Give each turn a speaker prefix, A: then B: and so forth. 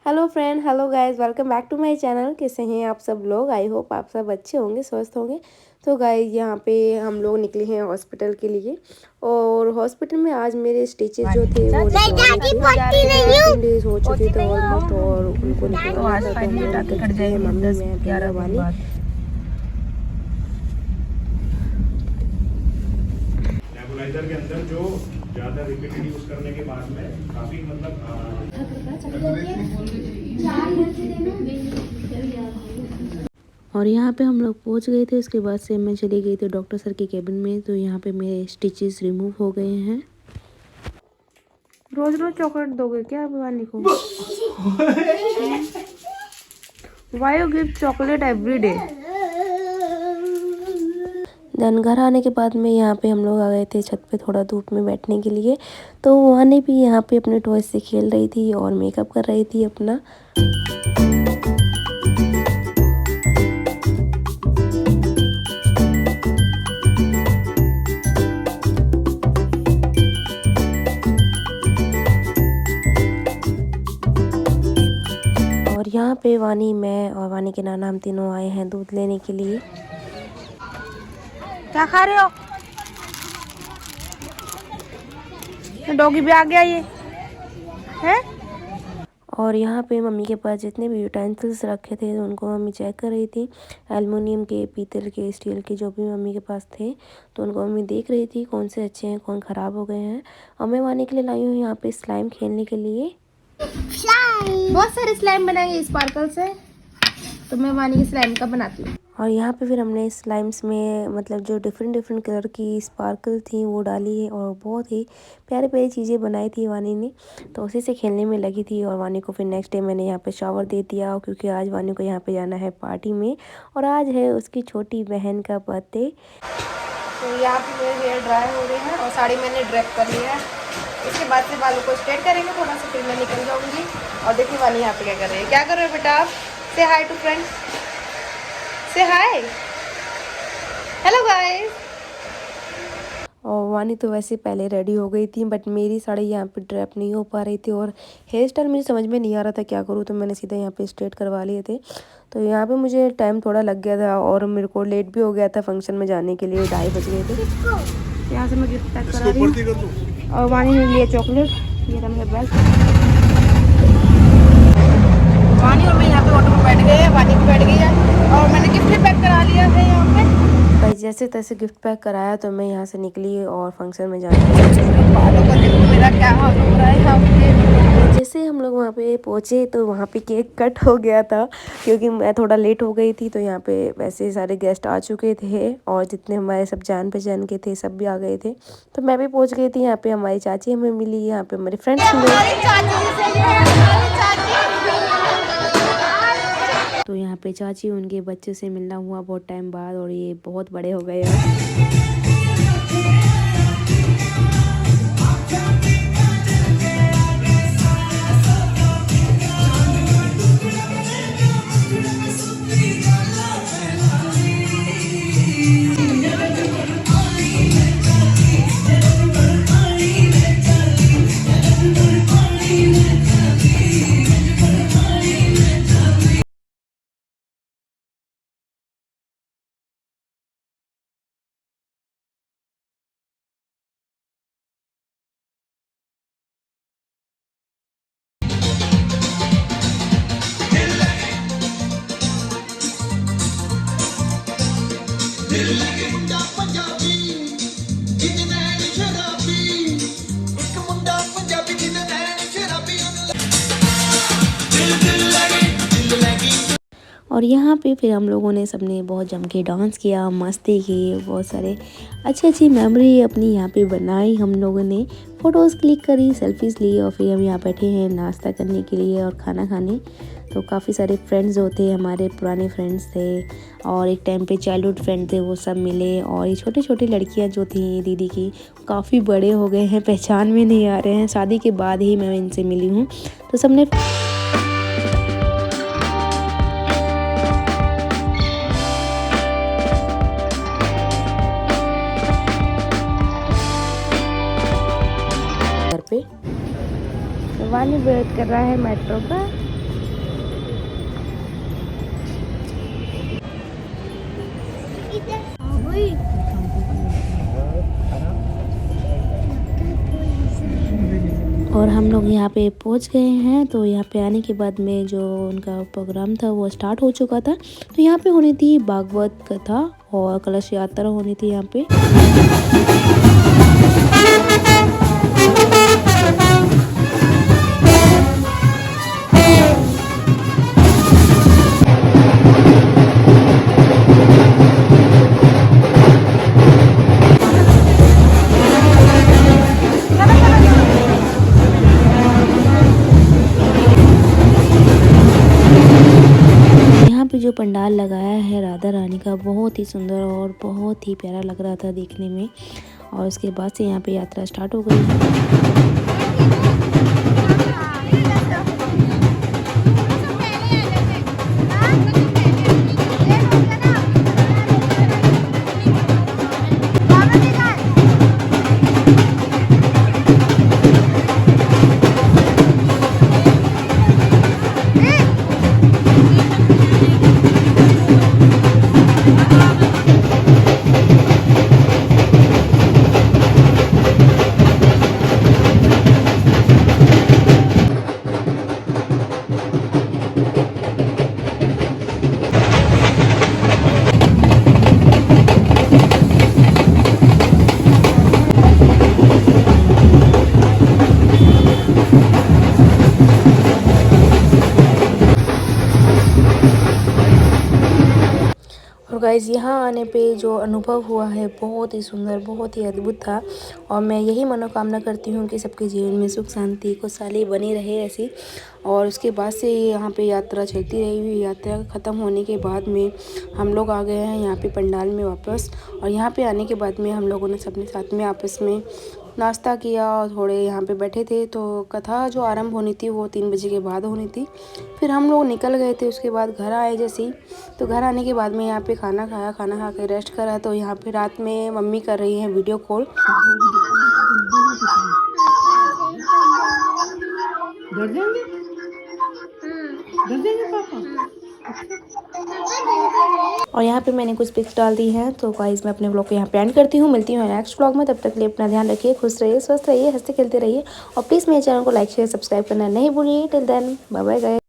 A: Hello friend, hello guys, welcome back to my channel. कैसे हैं आप सब लोग? आई होप आप सब अच्छे होंगे, स्वस्थ होंगे। तो गाइस यहाँ पे हम लोग निकले हैं हॉस्पिटल के लिए। और हॉस्पिटल में आज मेरे स्टिचेस जो थे वो निकलवाने थे, क्योंकि 15 डेज हो चुके थे ऑलमोस्ट और उनको निकलवाना था। तो हम लोग निकल चुके हैं, मम्मी, मैं, भैया, वानी।
B: नेबुलाइजर के अंदर जो ज़्यादा रिपीटेड यूज़ करने के बाद में काफ़ी
A: और यहाँ पे हम लोग पहुँच गए थे। उसके बाद से मैं चली गई थी डॉक्टर सर के केबिन में। तो यहाँ पे मेरे स्टिचेस रिमूव हो गए हैं। रोज रोज चॉकलेट दोगे क्या भवानी को? Why you give chocolate every day? Then घर आने के बाद में यहाँ पे हम लोग आ गए थे छत पे थोड़ा धूप में बैठने के लिए। तो वानी भी यहाँ पे अपने टॉयज से खेल रही थी और मेकअप कर रही थी अपना। और यहाँ पे वानी, मैं और वानी के नाना हम तीनों आए हैं दूध लेने के लिए। क्या खा रहे हो? डॉगी भी आ गया ये है। और यहाँ पे मम्मी के पास जितने भी यूटेंसिल्स रखे थे उनको मम्मी चेक कर रही थी। एल्युमिनियम के, पीतल के, स्टील के, जो भी मम्मी के पास थे तो उनको मम्मी देख रही थी कौन से अच्छे हैं, कौन ख़राब हो गए हैं। और मैं वानी के लिए लाई हूँ यहाँ पे स्लाइम खेलने के लिए। बहुत सारे स्लाइम बनाएंगे स्पार्कल से, तो मैं वानी की स्लाइम का बनाती हूँ। और यहाँ पे फिर हमने स्लाइम्स में मतलब जो डिफरेंट कलर की स्पार्कल थी वो डाली है और बहुत ही प्यारी प्यारी चीज़ें बनाई थी वानी ने। तो उसी से खेलने में लगी थी। और वानी को फिर नेक्स्ट डे मैंने यहाँ पे शावर दे दिया, क्योंकि आज वानी को यहाँ पे जाना है पार्टी में और आज है उसकी छोटी बहन का बर्थडे। तो यहाँ पे मेरे हेयर ड्राई हो रहे हैं और साड़ी मैंने ड्रेप कर लिया है। इसके बाद से बालों को स्ट्रेट करेंगे थोड़ा सा, फिर मैं निकल जाऊँगी। और देखिए वानी यहाँ पे क्या कर रही है। क्या कर रहे हो बेटा आप? से हाय टू फ्रेंड्स, से हाय, हेलो गाइस। और वानी तो वैसे पहले रेडी हो गई थी, बट मेरी साड़ी यहाँ पे ड्रेप नहीं हो पा रही थी और हेयर स्टाइल मुझे समझ में नहीं आ रहा था क्या करूँ। तो मैंने सीधा यहाँ पे स्ट्रेट करवा लिए थे। तो यहाँ पे मुझे टाइम थोड़ा लग गया था और मेरे को लेट भी हो गया था फंक्शन में जाने के लिए, 2:30 बज गए थे। यहाँ से मैं गिफ्ट पैक करा रही हूँ और वानी ने लिया चॉकलेट। ये रहा मेरा बैग। वानी और मैं यहाँ पे ऑटो में बैठ गए हैं, वानी भी बैठ गई है और मैंने गिफ्ट भी पैक करा लिया है यहाँ पे। भाई जैसे तैसे गिफ्ट पैक कराया तो मैं यहाँ से निकली और फंक्शन में जाने बालों का देखो मेरा क्या हाल हो रहा है यहाँ पे। जैसे हम लोग वहाँ पे पहुँचे तो वहाँ पे केक कट हो गया था, क्योंकि मैं थोड़ा लेट हो गई थी। तो यहाँ पे वैसे सारे गेस्ट आ चुके थे और जितने हमारे सब जान पहचान के थे सब भी आ गए थे। तो मैं भी पहुँच गई थी। यहाँ पे हमारी चाची हमें मिली, यहाँ पे हमारे फ्रेंड्स मिले। तो यहाँ पे चाची उनके बच्चे से मिलना हुआ बहुत टाइम बाद और ये बहुत बड़े हो गए हैं। और यहाँ पे फिर हम लोगों ने सबने बहुत जम के डांस किया, मस्ती की, बहुत सारे अच्छी मेमोरी अपनी यहाँ पे बनाई। हम लोगों ने फ़ोटोज़ क्लिक करी, सेल्फीज़ ली और फिर हम यहाँ बैठे हैं नाश्ता करने के लिए और खाना खाने। तो काफ़ी सारे फ्रेंड्स जो थे हमारे पुराने फ्रेंड्स थे और एक टाइम पे चाइल्डहुड फ्रेंड थे, वो सब मिले। और ये छोटी छोटी लड़कियाँ जो थी दीदी की, काफ़ी बड़े हो गए हैं, पहचान में नहीं आ रहे हैं। शादी के बाद ही मैं इनसे मिली हूँ। तो सबने पे वानी वेट कर रहा है मेट्रो का। और हम लोग यहाँ पे पहुँच गए हैं। तो यहाँ पे आने के बाद में जो उनका प्रोग्राम था वो स्टार्ट हो चुका था। तो यहाँ पे होनी थी भागवत कथा और कलश यात्रा होनी थी यहाँ पे। जो पंडाल लगाया है राधा रानी का बहुत ही सुंदर और बहुत ही प्यारा लग रहा था देखने में। और उसके बाद से यहाँ पे यात्रा स्टार्ट हो गई है। और गाइज़ यहाँ आने पे जो अनुभव हुआ है बहुत ही सुंदर, बहुत ही अद्भुत था। और मैं यही मनोकामना करती हूँ कि सबके जीवन में सुख शांति खुशहाली बनी रहे ऐसी। और उसके बाद से यहाँ पे यात्रा चलती रही। यात्रा ख़त्म होने के बाद में हम लोग आ गए हैं यहाँ पे पंडाल में वापस। और यहाँ पे आने के बाद में हम लोगों ने सबने साथ में आपस में नाश्ता किया और थोड़े यहाँ पे बैठे थे। तो कथा जो आरंभ होनी थी वो 3 बजे के बाद होनी थी। फिर हम लोग निकल गए थे। उसके बाद घर आए जैसे ही, तो घर आने के बाद में यहाँ पे खाना खाया, खाना खा के रेस्ट करा। तो यहाँ पे रात में मम्मी कर रही हैं वीडियो कॉल। घर जाएंगे? घर जाएंगे पापा? और यहाँ पे मैंने कुछ पिक्स डाल दी हैं। तो गाइस मैं अपने व्लॉग को यहाँ पे एंड करती हूँ। मिलती हूँ नेक्स्ट व्लॉग में। तब तक के लिए अपना ध्यान रखिए, खुश रहिए, स्वस्थ रहिए, हंसते खेलते रहिए। और प्लीज़ मेरे चैनल को लाइक शेयर सब्सक्राइब करना नहीं भूलिए। Till then bye bye guys.